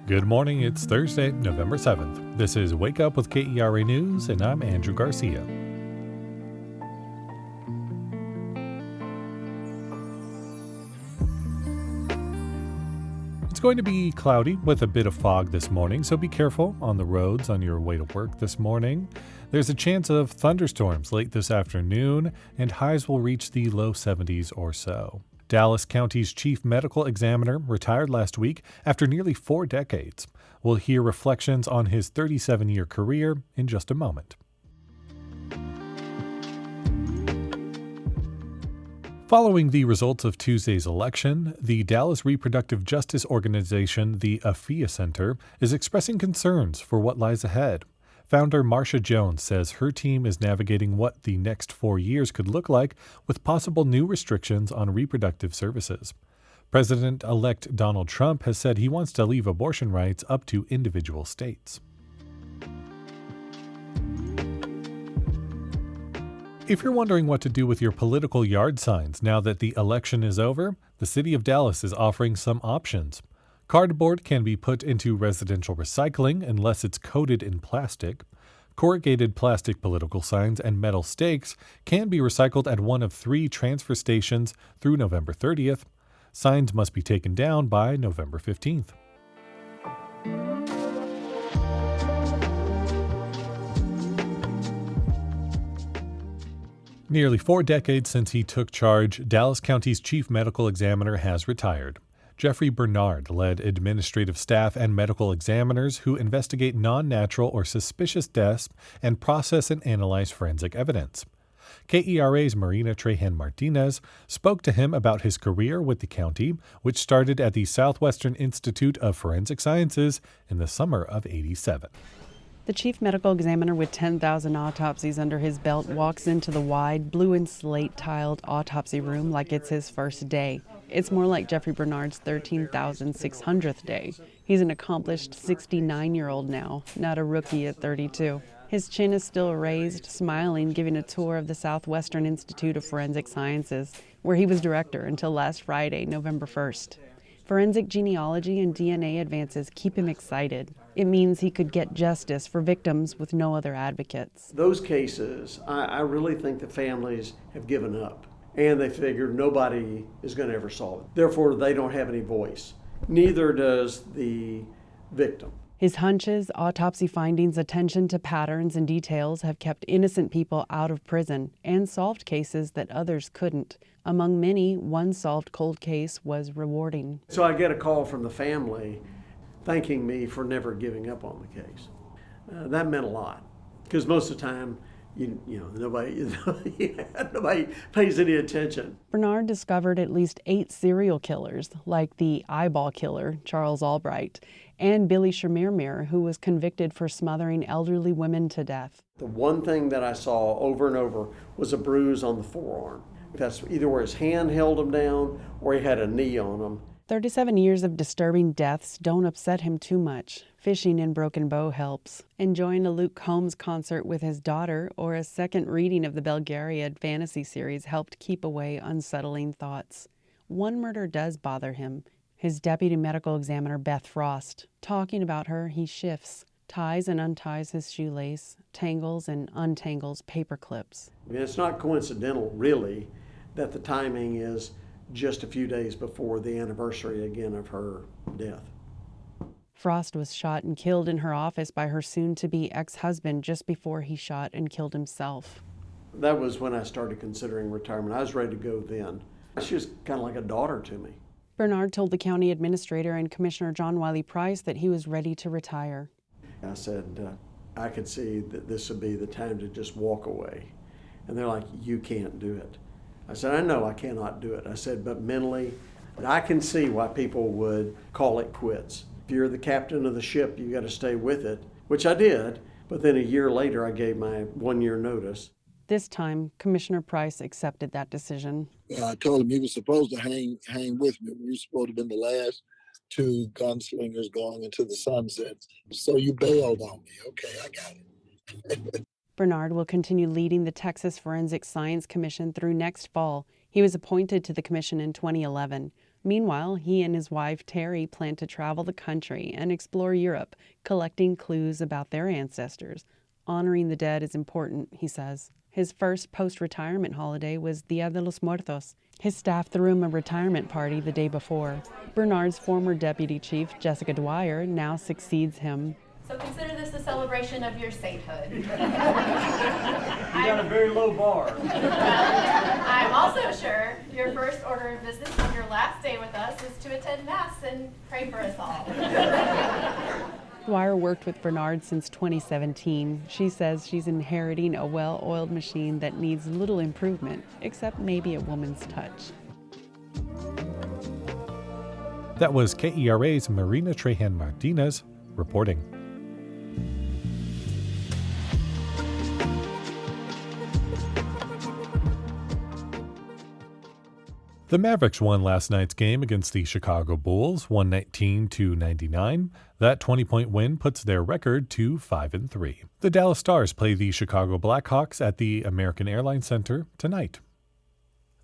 Good morning, it's Thursday, November 7th. This is Wake Up with KERA News, and I'm Andrew Garcia. It's going to be cloudy with a bit of fog this morning, so be careful on the roads on your way to work this morning. There's a chance of thunderstorms late this afternoon, and highs will reach the low 70s or so. Dallas County's chief medical examiner retired last week after nearly 4 decades. We'll hear reflections on his 37-year career in just a moment. Following the results of Tuesday's election, the Dallas reproductive justice organization, the AFIA Center, is expressing concerns for what lies ahead. Founder Marsha Jones says her team is navigating what the next 4 years could look like with possible new restrictions on reproductive services. President-elect Donald Trump has said he wants to leave abortion rights up to individual states. If you're wondering what to do with your political yard signs now that the election is over, the city of Dallas is offering some options. Cardboard can be put into residential recycling unless it's coated in plastic. Corrugated plastic political signs and metal stakes can be recycled at one of 3 transfer stations through November 30th. Signs must be taken down by November 15th. Nearly 4 decades since he took charge, Dallas County's chief medical examiner has retired. Jeffrey Bernard led administrative staff and medical examiners who investigate non-natural or suspicious deaths and process and analyze forensic evidence. KERA's Marina Trahan Martinez spoke to him about his career with the county, which started at the Southwestern Institute of Forensic Sciences in the summer of '87. The chief medical examiner with 10,000 autopsies under his belt walks into the wide, blue and slate-tiled autopsy room like it's his first day. It's more like Jeffrey Bernard's 13,600th day. He's an accomplished 69-year-old now, not a rookie at 32. His chin is still raised, smiling, giving a tour of the Southwestern Institute of Forensic Sciences, where he was director until last Friday, November 1st. Forensic genealogy and DNA advances keep him excited. It means he could get justice for victims with no other advocates. Those cases, I really think the families have given up, and they figure nobody is going to ever solve it. Therefore, they don't have any voice. Neither does the victim. His hunches, autopsy findings, attention to patterns and details have kept innocent people out of prison and solved cases that others couldn't. Among many, one solved cold case was rewarding. So I get a call from the family thanking me for never giving up on the case. That meant a lot, because most of the time, nobody pays any attention. Bernard discovered at least 8 serial killers, like the eyeball killer, Charles Albright, and Billy Shamir, who was convicted for smothering elderly women to death. The one thing that I saw over and over was a bruise on the forearm. That's either where his hand held him down or he had a knee on him. 37 years of disturbing deaths don't upset him too much. Fishing in Broken Bow helps. Enjoying a Luke Combs concert with his daughter or a second reading of the Belgariad fantasy series helped keep away unsettling thoughts. One murder does bother him. His deputy medical examiner, Beth Frost. Talking about her, he shifts, ties and unties his shoelace, tangles and untangles paper clips. It's not coincidental, really, that the timing is just a few days before the anniversary again of her death. Frost was shot and killed in her office by her soon-to-be ex-husband just before he shot and killed himself. That was when I started considering retirement. I was ready to go then. She was kind of like a daughter to me. Bernard told the county administrator and Commissioner John Wiley Price that he was ready to retire. I said, I could see that this would be the time to just walk away. And they're like, you can't do it. I said, I know I cannot do it. I said, but mentally, I can see why people would call it quits. If you're the captain of the ship, you got to stay with it, which I did. But then a year later, I gave my 1-year notice. This time, Commissioner Price accepted that decision. I told him he was supposed to hang with me. We were supposed to have been the last 2 gunslingers going into the sunset. So you bailed on me. Okay, I got it. Bernard will continue leading the Texas Forensic Science Commission through next fall. He was appointed to the commission in 2011. Meanwhile, he and his wife Terry plan to travel the country and explore Europe, collecting clues about their ancestors. Honoring the dead is important, he says. His first post-retirement holiday was Dia de los Muertos. His staff threw him a retirement party the day before. Bernard's former deputy chief, Jessica Dwyer, now succeeds him. So consider this a celebration of your sainthood. You got a very low bar. I'm also sure your first order of business on your last day with us is to attend Mass and pray for us all. Dwyer worked with Bernard since 2017. She says she's inheriting a well-oiled machine that needs little improvement, except maybe a woman's touch. That was KERA's Marina Trahan Martinez reporting. The Mavericks won last night's game against the Chicago Bulls, 119-99. That 20-point win puts their record to 5-3. The Dallas Stars play the Chicago Blackhawks at the American Airlines Center tonight.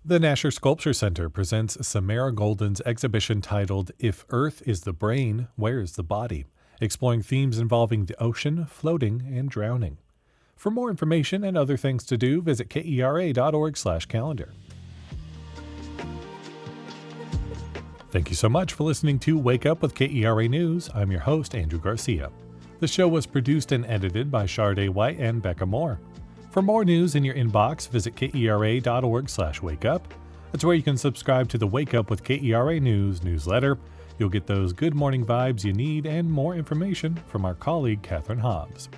The Nasher Sculpture Center presents Samara Golden's exhibition titled If Earth is the Brain, Where's the Body?, exploring themes involving the ocean, floating, and drowning. For more information and other things to do, visit kera.org/calendar. Thank you so much for listening to Wake Up with KERA News. I'm your host, Andrew Garcia. The show was produced and edited by Shardae White and Bekah Morr. For more news in your inbox, visit kera.org/wakeup. That's where you can subscribe to the Wake Up with KERA News newsletter. You'll get those good morning vibes you need and more information from our colleague, Catherine Hobbs.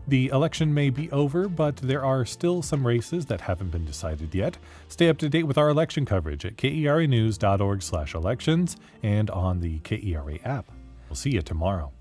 The election may be over, but there are still some races that haven't been decided yet. Stay up to date with our election coverage at keranews.org/elections and on the KERA app. We'll see you tomorrow.